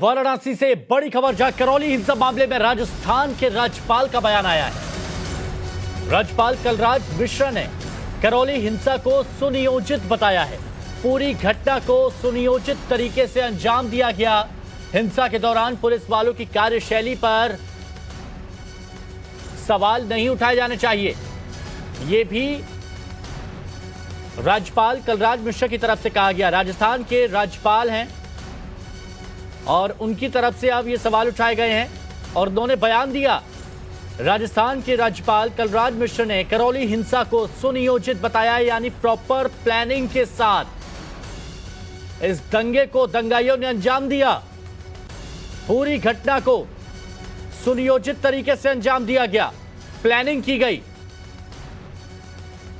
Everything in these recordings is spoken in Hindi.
वाराणसी से बड़ी खबर, जहां करौली हिंसा मामले में राजस्थान के राज्यपाल का बयान आया है। राज्यपाल कलराज मिश्रा ने करौली हिंसा को सुनियोजित बताया है। पूरी घटना को सुनियोजित तरीके से अंजाम दिया गया। हिंसा के दौरान पुलिस वालों की कार्यशैली पर सवाल नहीं उठाए जाने चाहिए, यह भी राज्यपाल कलराज मिश्रा की तरफ से कहा गया। राजस्थान के राज्यपाल हैं और उनकी तरफ से अब ये सवाल उठाए गए हैं और उन्होंने बयान दिया। राजस्थान के राज्यपाल कलराज मिश्र ने करौली हिंसा को सुनियोजित बताया, यानी प्रॉपर प्लानिंग के साथ इस दंगे को दंगाइयों ने अंजाम दिया। पूरी घटना को सुनियोजित तरीके से अंजाम दिया गया, प्लानिंग की गई।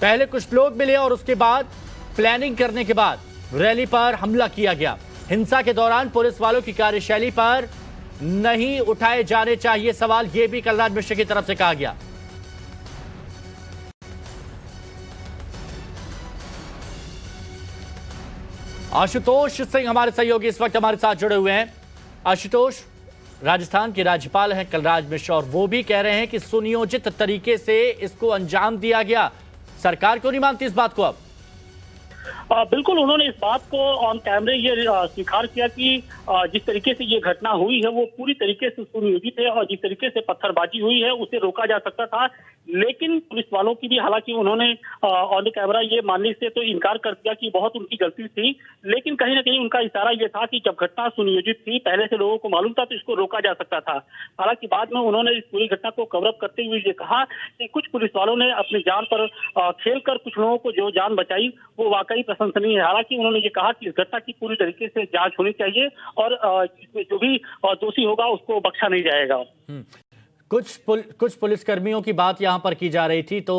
पहले कुछ लोग मिले और उसके बाद प्लानिंग करने के बाद रैली पर हमला किया गया। हिंसा के दौरान पुलिस वालों की कार्यशैली पर नहीं उठाए जाने चाहिए सवाल, यह भी कलराज मिश्र की तरफ से कहा गया। आशुतोष सिंह हमारे सहयोगी इस वक्त हमारे साथ जुड़े हुए हैं। आशुतोष, राजस्थान के राज्यपाल हैं कलराज मिश्र और वो भी कह रहे हैं कि सुनियोजित तरीके से इसको अंजाम दिया गया। सरकार क्यों नहीं मानती इस बात को? अब बिल्कुल, उन्होंने इस बात को ऑन कैमरे ये स्वीकार किया कि जिस तरीके से ये घटना हुई है वो पूरी तरीके से सुनियोजित है और जिस तरीके से पत्थरबाजी हुई है उसे रोका जा सकता था। लेकिन पुलिस वालों की भी, हालांकि उन्होंने ऑन कैमरा ये मानने से तो इनकार कर दिया कि बहुत उनकी गलती थी, लेकिन कहीं ना कहीं उनका इशारा ये था कि जब घटना सुनियोजित थी, पहले से लोगों को मालूम था, तो इसको रोका जा सकता था। हालांकि बाद में उन्होंने इस पूरी घटना को कवर अप करते हुए ये कहा कि कुछ पुलिस वालों ने अपनी जान पर खेलकर कुछ लोगों को जो जान बचाई वो वाकई प्रशंसनीय है। हालांकि उन्होंने ये कहा कि इस घटना की पूरी तरीके से जांच होनी चाहिए और इसमें जो भी दोषी होगा उसको बख्शा नहीं जाएगा। कुछ पुलिसकर्मियों की बात यहां पर की जा रही थी, तो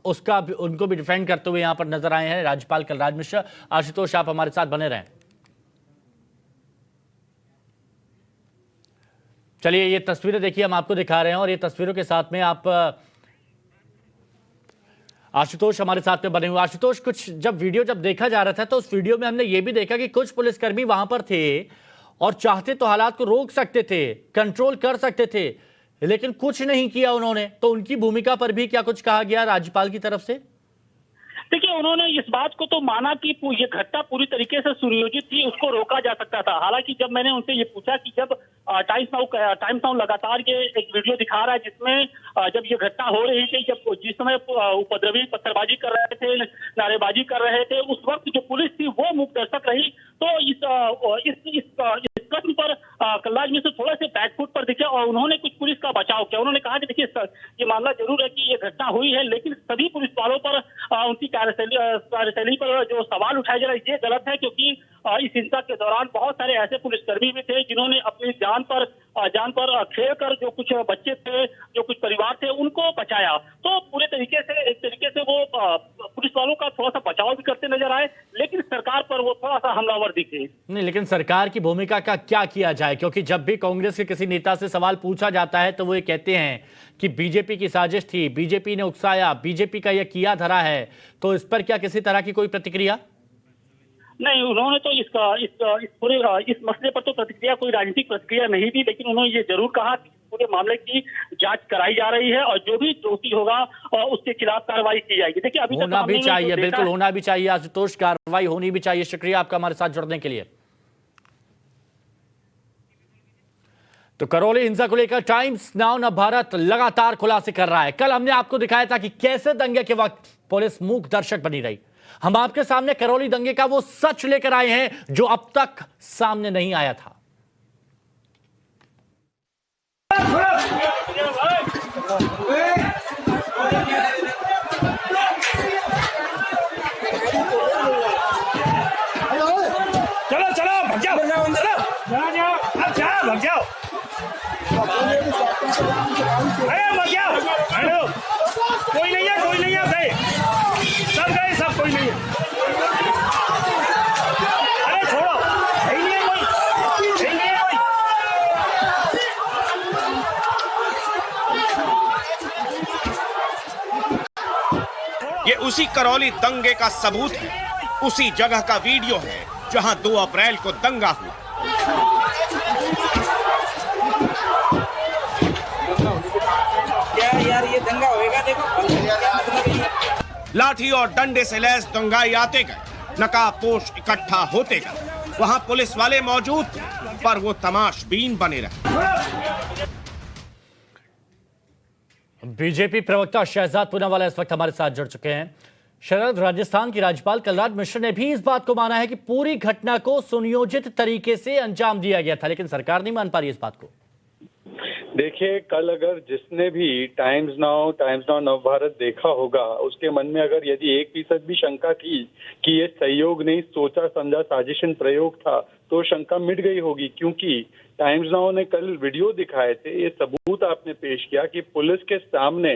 उसका उनको भी डिफेंड करते हुए यहां पर नजर आए हैं राज्यपाल कलराज मिश्र। आशुतोष, आप हमारे साथ बने रहें। चलिए, ये तस्वीरें देखिए, हम आपको दिखा रहे हैं और ये तस्वीरों के साथ में आप आशुतोष हमारे साथ में बने हुए। आशुतोष, कुछ वीडियो जब देखा जा रहा था तो उस वीडियो में हमने ये भी देखा कि कुछ पुलिसकर्मी वहां पर थे और चाहते तो हालात को रोक सकते थे, कंट्रोल कर सकते थे, लेकिन कुछ नहीं किया उन्होंने। तो उनकी भूमिका पर भी क्या कुछ कहा गया राज्यपाल की तरफ से? देखिए, उन्होंने इस बात को तो माना कि ये घटना पूरी तरीके से सुनियोजित थी, उसको रोका जा सकता था। हालांकि जब मैंने उनसे ये पूछा कि जब टाइम्स नाउ लगातार ये एक वीडियो दिखा रहा है जिसमें जब ये घटना हो रही थी, जब जिस समय उपद्रवी पत्थरबाजी कर रहे थे, नारेबाजी कर रहे थे, उस वक्त जो पुलिस थी वो मूक दर्शक रही। तो इस प्रश्न पर कलराज मिश्र थोड़ा से बैकफुट पर दिखे और उन्होंने कुछ पुलिस का बचाव किया। उन्होंने कहा कि देखिए, ये मामला जरूर है कि ये घटना हुई है, लेकिन सभी पुलिस वालों पर उनकी कार्यशैली पर जो सवाल उठाए जा रहे हैं ये गलत है, क्योंकि इस हिंसा के दौरान बहुत सारे ऐसे पुलिसकर्मी भी थे जिन्होंने अपनी जान पर खेल कर जो कुछ बच्चे थे, जो कुछ परिवार थे, उनको बचाया। तो पूरे तरीके से एक तरीके से वो पुलिस वालों का थोड़ा सा बचाव भी करते नजर आए, लेकिन सरकार पर वो थोड़ा सा हमलावर दिखे। नहीं, लेकिन सरकार की भूमिका का क्या किया जाए? क्योंकि जब भी कांग्रेस के किसी नेता से सवाल पूछा जाता है तो वो ये कहते हैं कि बीजेपी की साजिश थी, बीजेपी ने उकसाया, बीजेपी का यह किया धरा है। तो इस पर क्या किसी तरह की कोई प्रतिक्रिया? नहीं, उन्होंने तो इस मसले पर तो प्रतिक्रिया, कोई राजनीतिक प्रतिक्रिया नहीं दी, लेकिन उन्होंने ये जरूर कहा कि पूरे मामले की जांच कराई जा रही है और जो भी दोषी होगा उसके खिलाफ कार्रवाई की जाएगी। देखिए, अभी होना भी चाहिए, बिल्कुल होना भी चाहिए आशुतोष, कार्रवाई होनी भी चाहिए। शुक्रिया आपका हमारे साथ जुड़ने के लिए। तो करौली हिंसा को लेकर टाइम्स नाउ न भारत लगातार खुलासे कर रहा है। कल हमने आपको दिखाया था कि कैसे दंगे के वक्त पुलिस मूक दर्शक बनी रही। हम आपके सामने करौली दंगे का वो सच लेकर आए हैं जो अब तक सामने नहीं आया था। चलो चलो, भाग जाओ, अब जाओ, भाग जाओ, अरे भाग जाओ। हेलो, कोई नहीं है, कोई नहीं है, गए सब, गए सब, कोई नहीं है। अरे छोड़ो, नहीं है कोई, नहीं है कोई। ये उसी करौली दंगे का सबूत है, उसी जगह का वीडियो है जहां 2 अप्रैल को दंगा हुआ। लाठी और डंडे से लैस दंगाई आते गए, नकाबपोश इकट्ठा होते गए। वहां पुलिस वाले मौजूद थे, पर वो तमाशबीन बने रहे। बीजेपी प्रवक्ता शहजाद पूनावाला इस वक्त हमारे साथ जुड़ चुके हैं। शरद, राजस्थान की राज्यपाल कलराज मिश्र ने भी इस बात को माना है कि पूरी घटना को सुनियोजित तरीके से अंजाम दिया गया था, लेकिन सरकार नहीं मान पा रही इस बात को। देखिए, कल अगर जिसने भी टाइम्स नाउ नवभारत देखा होगा, उसके मन में अगर यदि 1% भी शंका थी कि ये सहयोग नहीं, सोचा समझा साजिशन प्रयोग था, तो शंका मिट गई होगी। क्योंकि टाइम्स नाउ ने कल वीडियो दिखाए थे, ये सबूत आपने पेश किया कि पुलिस के सामने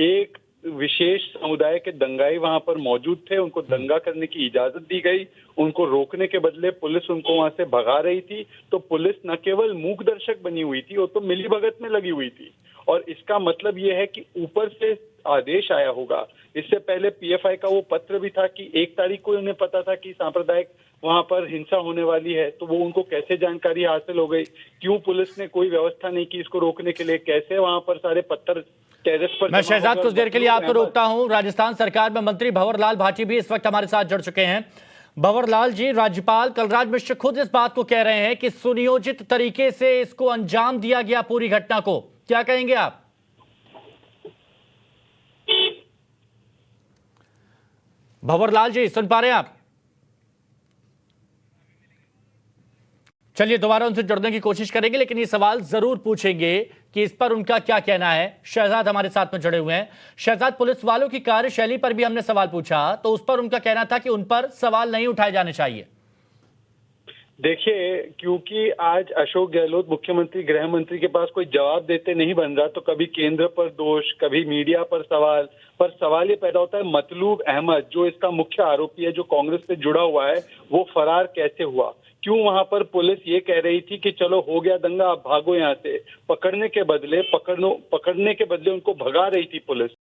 एक विशेष समुदाय के दंगाई वहां पर मौजूद थे, उनको दंगा करने की इजाजत दी गई, उनको रोकने के बदले पुलिस उनको वहां से भगा रही थी। तो पुलिस न केवल मूक दर्शक बनी हुई थी, वो तो मिलीभगत में लगी हुई थी। और इसका मतलब ये है कि ऊपर से आदेश आया होगा। इससे पहले पीएफआई का वो पत्र भी था कि 1 तारीख को उन्हें पता था कि सांप्रदायिक वहां पर हिंसा होने वाली है, तो वो उनको कैसे जानकारी हासिल हो गई, क्यों पुलिस ने कोई व्यवस्था नहीं की इसको रोकने के लिए, कैसे वहां पर सारे पत्थर टेरेस पर। मैं शहजाद कुछ देर के लिए आपको रोकता हूं। राजस्थान सरकार में मंत्री भंवर लाल भाटी भी इस वक्त हमारे साथ जुड़ चुके हैं। भंवर लाल जी, राज्यपाल कलराज मिश्र खुद इस बात को कह रहे हैं कि सुनियोजित तरीके से इसको अंजाम दिया गया पूरी घटना को, क्या कहेंगे आप? भंवर लाल जी, सुन पा रहे हैं आप? चलिए दोबारा उनसे जुड़ने की कोशिश करेंगे, लेकिन ये सवाल जरूर पूछेंगे कि इस पर उनका क्या कहना है। शहजाद हमारे साथ में जुड़े हुए हैं। शहजाद, पुलिस वालों की कार्यशैली पर भी हमने सवाल पूछा, तो उस पर उनका कहना था कि उन पर सवाल नहीं उठाए जाने चाहिए। देखिए, क्योंकि आज अशोक गहलोत मुख्यमंत्री गृह मंत्री के पास कोई जवाब देते नहीं बन रहा, तो कभी केंद्र पर दोष, कभी मीडिया पर सवाल ये पैदा होता है, मतलूब अहमद जो इसका मुख्य आरोपी है, जो कांग्रेस से जुड़ा हुआ है, वो फरार कैसे हुआ? क्यों वहां पर पुलिस ये कह रही थी कि चलो हो गया दंगा, आप भागो यहाँ से? पकड़ने के बदले उनको भगा रही थी पुलिस।